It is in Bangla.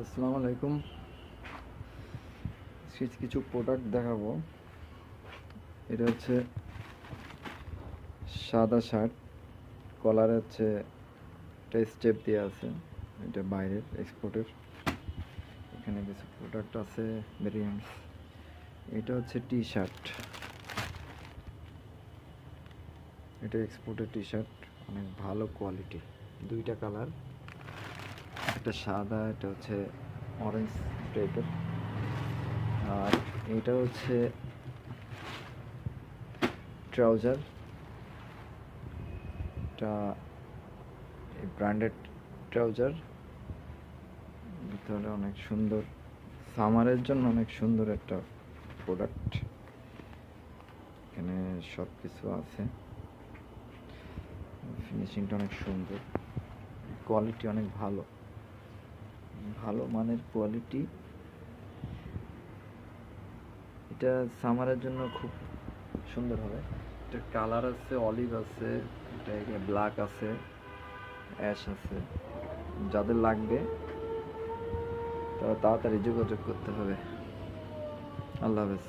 আসসালামু আলাইকুম। কিছু প্রোডাক্ট দেখাবো। এটা হচ্ছে সাদা শার্ট, কলারে হচ্ছে একটা স্টেপ দেওয়া আছে, এটা বাইরের এক্সপোর্টের। এখানে কিছু প্রোডাক্ট আছে ভেরিয়েন্টস। এটা হচ্ছে টি শার্ট, এটা এক্সপোর্টের টি শার্ট, অনেক ভালো কোয়ালিটি। দুইটা কালার, একটা সাদা, এটা হচ্ছে অরেঞ্জ টাইপের। আর এটা হচ্ছে ট্রাউজার, এটা ব্র্যান্ডেড ট্রাউজার। ভিতরে অনেক সুন্দর, সামারের জন্য অনেক সুন্দর একটা প্রোডাক্ট। এখানে সব কিছু আছে, ফিনিশিংটা অনেক সুন্দর, কোয়ালিটি অনেক ভালো, ভালো মানের কোয়ালিটি। এটা সামারের জন্য খুব সুন্দর হবে। এটার কালার আছে, অলিভ আছে, এটা ব্ল্যাক আছে, অ্যাশ আছে। যাদের লাগবে তারা তাড়াতাড়ি যোগাযোগ করতে হবে। আল্লাহ হাফেজ।